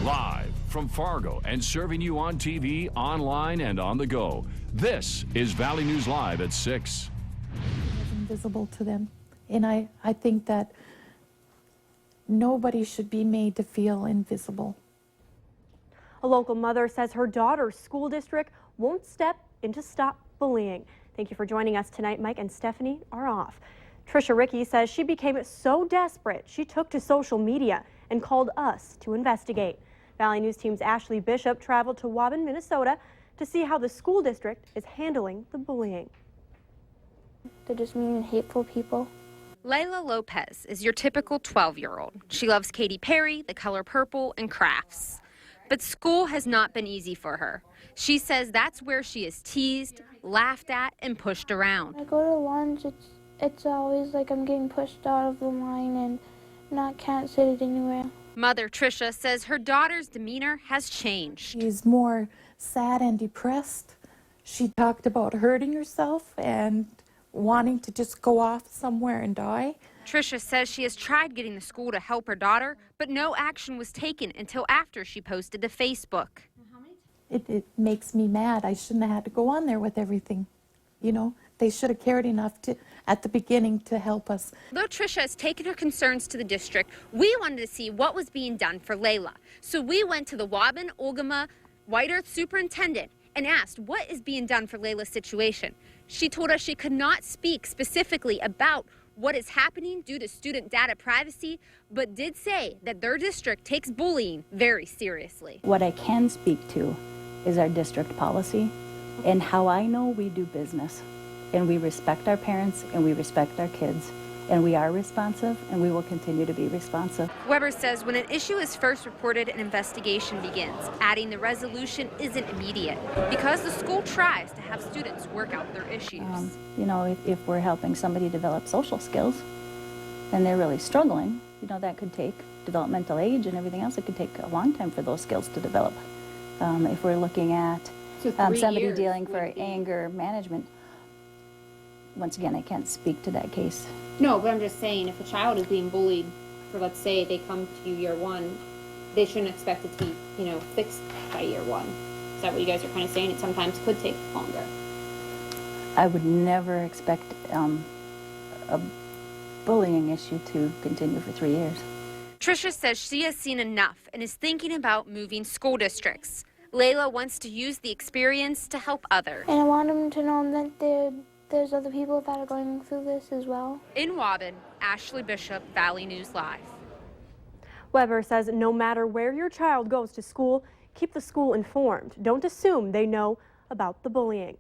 Live from Fargo and serving you on TV, online, and on the go. This is Valley News Live at 6. It's invisible to them. And I think that nobody should be made to feel invisible. A local mother says her daughter's school district won't step in to stop bullying. Thank you for joining us tonight. Mike and Stephanie are off. Trisha Rickey says she became so desperate she took to social media and called us to investigate. Valley News Team's Ashley Bishop traveled to Waubun, Minnesota to see how the school district is handling the bullying. They're just mean and hateful people. Layla Lopez is your typical 12-year-old. She loves Katy Perry, the color purple, and crafts. But school has not been easy for her. She says that's where she is teased, laughed at, and pushed around. I go to lunch, it's always like I'm getting pushed out of the line and can't sit it anywhere. Mother Trisha says her daughter's demeanor has changed. She's more sad and depressed. She talked about hurting herself and wanting to just go off somewhere and die. Trisha says she has tried getting the school to help her daughter, but no action was taken until after she posted to Facebook. It makes me mad. I shouldn't have had to go on there with everything. You know, they should have cared enough to, at the beginning, to help us. Though Trisha has taken her concerns to the district, we wanted to see what was being done for Layla. So we went to the Waubun Ogama White Earth superintendent and asked what is being done for Layla's situation. She told us she could not speak specifically about what is happening due to student data privacy, but did say that their district takes bullying very seriously. What I can speak to is our district policy and how I know we do business. And we respect our parents and we respect our kids. And we are responsive and we will continue to be responsive. Weber says when an issue is first reported, an investigation begins. Adding the resolution isn't immediate because the school tries to have students work out their issues. You know, if we're helping somebody develop social skills and they're really struggling, you know, that could take developmental age and everything else. It could take a long time for those skills to develop. If we're looking at somebody dealing for anger management, once again, I can't speak to that case. No, but I'm just saying, if a child is being bullied, for let's say they come to you year one, they shouldn't expect it to be, you know, fixed by year one. Is that what you guys are kind of saying? It sometimes could take longer. I would never expect a bullying issue to continue for 3 years. Trisha says she has seen enough and is thinking about moving school districts. Layla wants to use the experience to help others. And I want them to know that there's other people that are going through this as well. In Waubun, Ashley Bishop, Valley News Live. Weber says no matter where your child goes to school, keep the school informed. Don't assume they know about the bullying.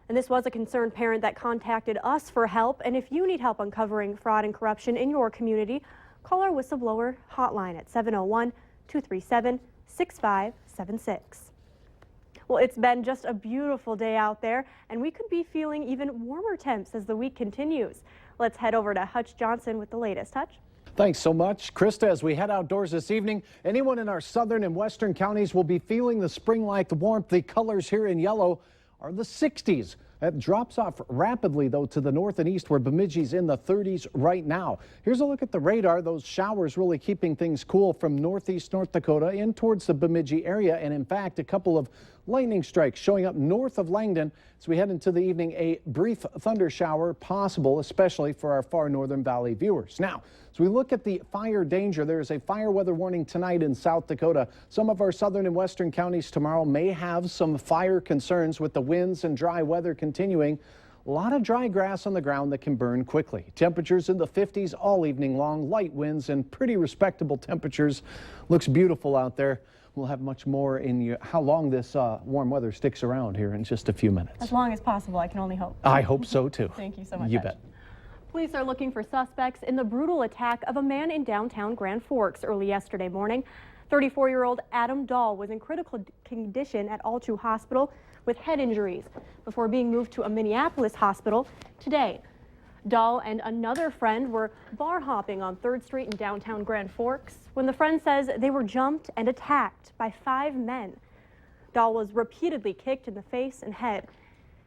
And this was a concerned parent that contacted us for help. And if you need help uncovering fraud and corruption in your community, call our whistleblower hotline at 701-237-6576. Well, it's been just a beautiful day out there, and we could be feeling even warmer temps as the week continues. Let's head over to Hutch Johnson with the latest. Hutch? Thanks so much, Krista. As we head outdoors this evening, anyone in our southern and western counties will be feeling the spring-like warmth. The colors here in yellow are the 60s. That drops off rapidly, though, to the north and east, where Bemidji's in the 30s right now. Here's a look at the radar. Those showers really keeping things cool from northeast North Dakota in towards the Bemidji area. And in fact, a couple of lightning strikes showing up north of Langdon. As we head into the evening, a brief thunder shower possible, especially for our far northern valley viewers. Now, as we look at the fire danger, there is a fire weather warning tonight in South Dakota. Some of our southern and western counties tomorrow may have some fire concerns with the winds and dry weather continuing. A lot of dry grass on the ground that can burn quickly. Temperatures in the 50s all evening long, light winds and pretty respectable temperatures. Looks beautiful out there. We'll have much more in how long this warm weather sticks around here in just a few minutes. As long as possible, I can only hope. I hope so, too. Thank you so much. You bet. Police are looking for suspects in the brutal attack of a man in downtown Grand Forks early yesterday morning. 34-year-old Adam Dahl was in critical condition at Altu Hospital with head injuries before being moved to a Minneapolis hospital today. Dahl and another friend were bar hopping on 3rd Street in downtown Grand Forks when the friend says they were jumped and attacked by 5 men. Dahl was repeatedly kicked in the face and head.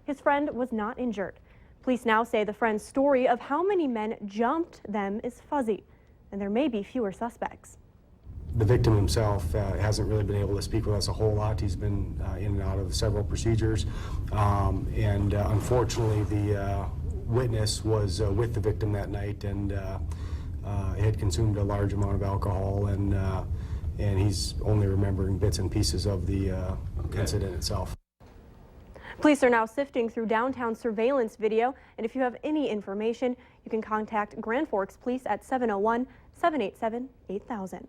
His friend was not injured. Police now say the friend's story of how many men jumped them is fuzzy, and there may be fewer suspects. The victim himself hasn't really been able to speak with us a whole lot. He's been in and out of several procedures, and unfortunately the witness was with the victim that night and had consumed a large amount of alcohol, and he's only remembering bits and pieces of the incident itself. Police are now sifting through downtown surveillance video, and if you have any information, you can contact Grand Forks Police at 701-787-8000.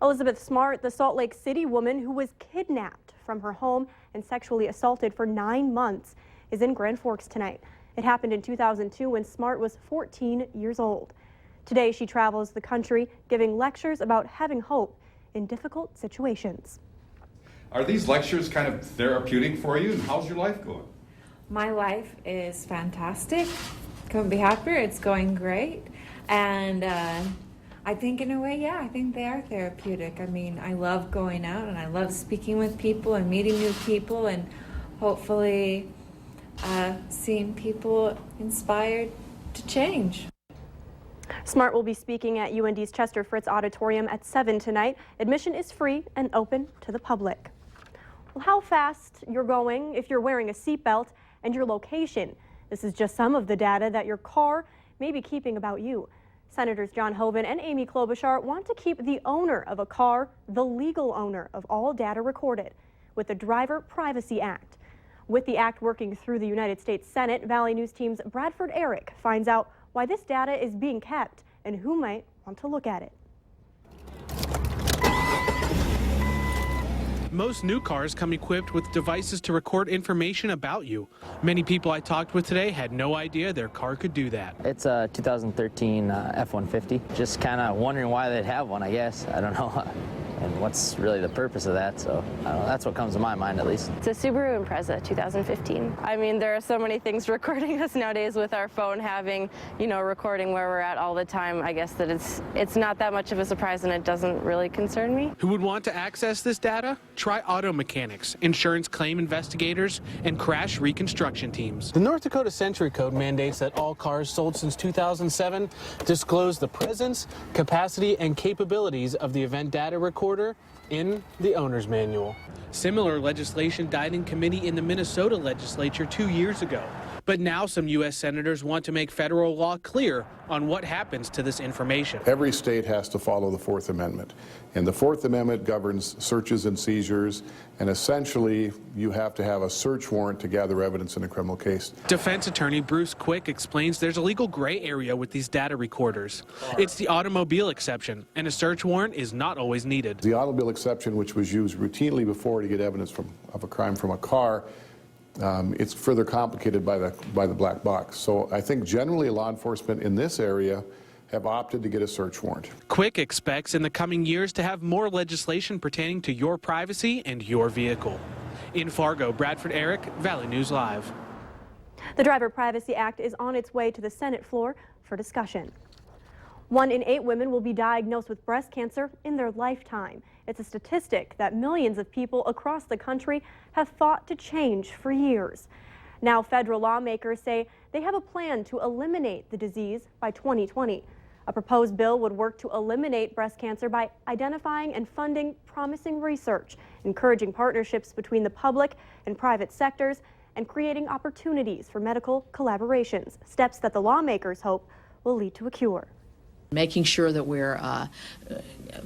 Elizabeth Smart, the Salt Lake City woman who was kidnapped from her home and sexually assaulted for 9 months, is in Grand Forks tonight. It happened in 2002 when Smart was 14 years old. Today, she travels the country giving lectures about having hope in difficult situations. Are these lectures kind of therapeutic for you? And how's your life going? My life is fantastic. Couldn't be happier. It's going great. And I think in a way, yeah, I think they are therapeutic. I mean, I love going out and I love speaking with people and meeting new people and hopefully seeing people inspired to change. Smart will be speaking at UND's Chester Fritz Auditorium at 7 tonight. Admission is free and open to the public. Well, how fast you're going, if you're wearing a seatbelt, and your location. This is just some of the data that your car may be keeping about you. Senators John Hoeven and Amy Klobuchar want to keep the owner of a car the legal owner of all data recorded with the Driver Privacy Act. With the act working through the United States Senate, Valley News Team's Bradford Eric finds out why this data is being kept and who might want to look at it. Most new cars come equipped with devices to record information about you. Many people I talked with today had no idea their car could do that. It's a 2013 F-150. Just kind of wondering why they'd have one, I guess. I don't know. And what's really the purpose of that, so I don't know, that's what comes to my mind at least. It's a Subaru Impreza 2015. I mean, there are so many things recording us nowadays with our phone having, recording where we're at all the time. I guess that it's not that much of a surprise and it doesn't really concern me. Who would want to access this data? Try auto mechanics, insurance claim investigators, and crash reconstruction teams. The North Dakota Century Code mandates that all cars sold since 2007 disclose the presence, capacity, and capabilities of the event data recorder in the owner's manual. Similar legislation died in committee in the Minnesota legislature 2 years ago. But now some U.S. senators want to make federal law clear on what happens to this information. Every state has to follow the Fourth Amendment. And the Fourth Amendment governs searches and seizures. And essentially, you have to have a search warrant to gather evidence in a criminal case. Defense attorney Bruce Quick explains there's a legal gray area with these data recorders. It's the automobile exception, and a search warrant is not always needed. The automobile exception, which was used routinely before to get evidence of a crime from a car, it's further complicated by the black box. So I think generally law enforcement in this area have opted to get a search warrant. Quick expects in the coming years to have more legislation pertaining to your privacy and your vehicle. In Fargo, Bradford Eric, Valley News Live. The Driver Privacy Act is on its way to the Senate floor for discussion. 1 in 8 women will be diagnosed with breast cancer in their lifetime. It's a statistic that millions of people across the country have fought to change for years. Now, federal lawmakers say they have a plan to eliminate the disease by 2020. A proposed bill would work to eliminate breast cancer by identifying and funding promising research, encouraging partnerships between the public and private sectors, and creating opportunities for medical collaborations, steps that the lawmakers hope will lead to a cure. Making sure that we're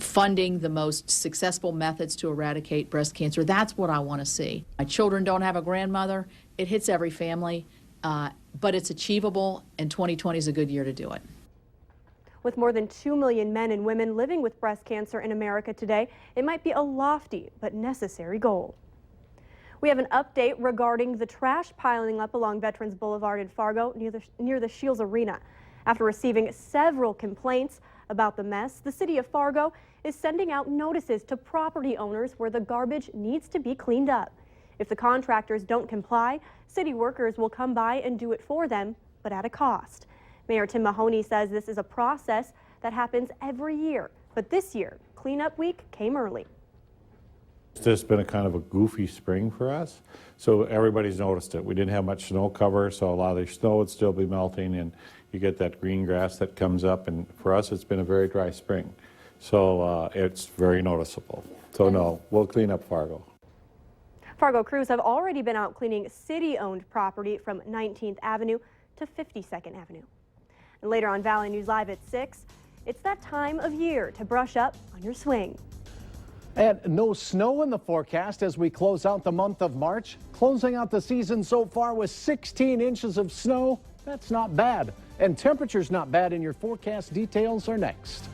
funding the most successful methods to eradicate breast cancer. That's what I want to see. My children don't have a grandmother. It hits every family, but it's achievable, and 2020 is a good year to do it. With more than 2 million men and women living with breast cancer in America today, it might be a lofty but necessary goal. We have an update regarding the trash piling up along Veterans Boulevard in Fargo near the Shields Arena. After receiving several complaints about the mess, the city of Fargo is sending out notices to property owners where the garbage needs to be cleaned up. If the contractors don't comply, city workers will come by and do it for them, but at a cost. Mayor Tim Mahoney says this is a process that happens every year, but this year, cleanup week came early. It's just been a kind of a goofy spring for us, so everybody's noticed it. We didn't have much snow cover, so a lot of the snow would still be melting, and you get that green grass that comes up, and for us it's been a very dry spring. So it's very noticeable. So no, we'll clean up Fargo. Fargo crews have already been out cleaning city-owned property from 19th Avenue to 52nd Avenue. And later on Valley News Live at 6, it's that time of year to brush up on your swing. And no snow in the forecast as we close out the month of March. Closing out the season so far with 16 inches of snow. That's not bad. And temperatures not bad, and your forecast details are next.